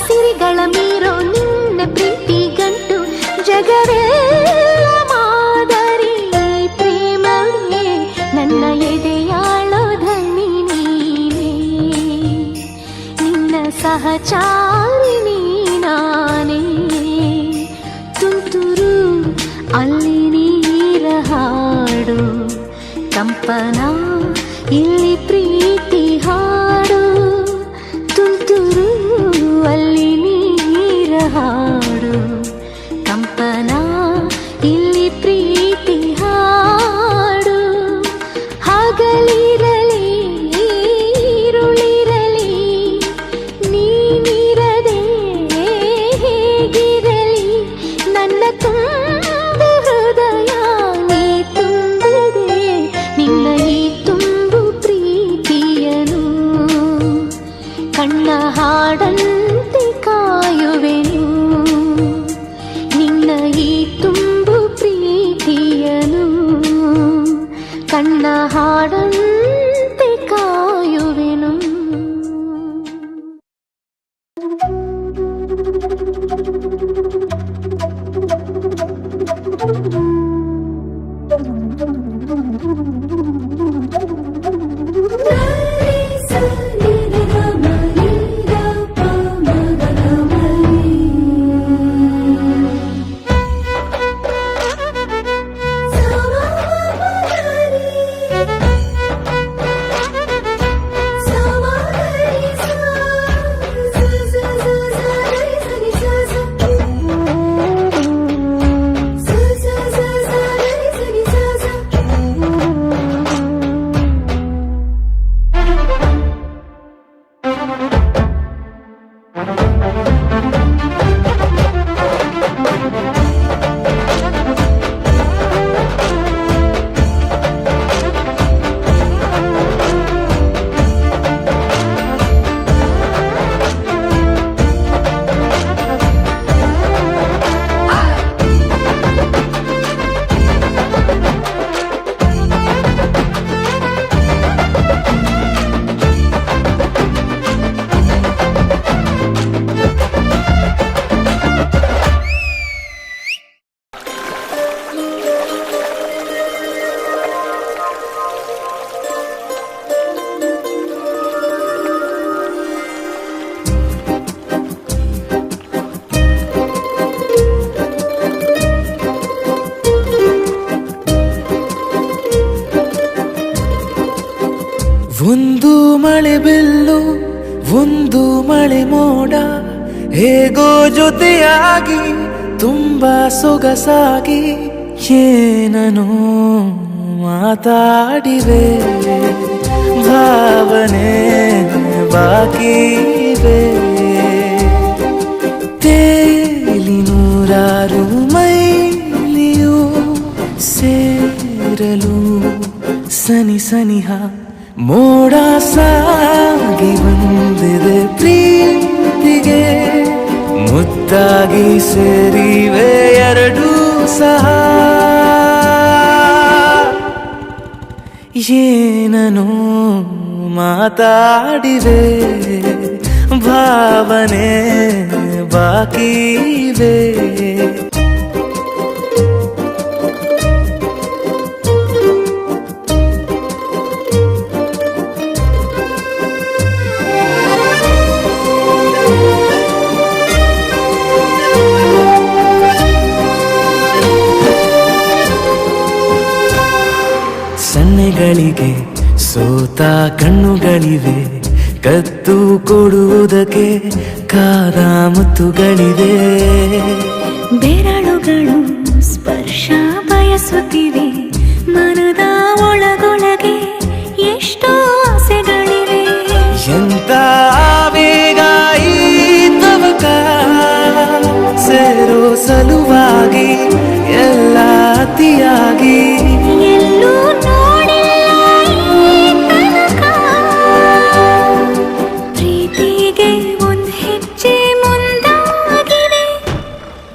ಸಿರಿಗಳ ಮೀರೋ ನಿನ್ನ ಪ್ರೀತಿ ಗಂಟು ಜಗವೆಲ್ಲ ಮಾದರಿ ಪ್ರೇಮವೇ ನನ್ನ ಎದೆಯಾಳೋ ಧನಿ ನೀನೇ ನಿನ್ನ ಸಹಚಾರಿಣಿ ನಾನೇ ತುಂತುರು ಅಲ್ಲಿ ನೀರ ಹಾಡು ಕಂಪನ ಇಲ್ಲಿ ಪ್ರೀತಿ ಹಾಡು ತುಂತುರು ಅಲ್ಲಿ ನೀರ ಹಾಡು ಕಂಪನ ಇಲ್ಲಿ ಪ್ರೀತಿ ಹಾಡು ಹಗಲಿರಲಿ ಈರುಳಿರಲಿ ನೀನಿರದೆ ಹೇಗಿರಲಿ ನನ್ನ ತುಂಬು ಹೃದಯ ನೀ ತುಂಬಿದೆ ನಿನ್ನ ಈ ತುಂಬು ಪ್ರೀತಿಯನು ಕಣ್ಣ ಹಾಡಂತೆ ಕಾಯುವೆನು ನಿನ್ನ ಈ ತುಂಬು ಪ್ರೀತಿಯನು ಕಣ್ಣ ಹಾಡಂತೆ ಕಾಯುವೆನು. ಒಂದು ಮಳೆ ಬಿಲ್ಲು ಒಂದು ಮಳೆ ಮೋಡ ಹೇಗೋ ಜೊತೆಯಾಗಿ ತುಂಬಾ ಸೊಗಸಾಗಿ ಏನನೋ ಮಾತಾಡಿವೆ ಭಾವನೆ ಬಾಕಿವೆ ತೇಲಿ ನೂರಾರು ಮೈಲಿಯು ಸೇರಲು ಸನಿ ಸನಿಹ ಮೋಡ ಸಾಗಿ ಬಂದಿದೆ ಪ್ರೀತಿಗೆ ಮುತ್ತಾಗಿ ಸೇರಿವೆ ಎರಡೂ ಸಹ ಏನನೋ ಮಾತಾಡಿವೆ ಭಾವನೆ ಬಾಕಿವೆ ಸನ್ನೆಗಳಿಗೆ ಸೋತ ಕಣ್ಣುಗಳಿವೆ ಕತ್ತು ಕೊಡುವುದಕ್ಕೆ ಕಾದ ಮುತ್ತುಗಳಿವೆ ಬೆರಳುಗಳು ಸ್ಪರ್ಶ ಬಯಸುತ್ತಿವೆ ಮನದ ಒಳಗೊಳಗೆ ಎಷ್ಟೋ ಆಸೆಗಳಿವೆ ಎಂತ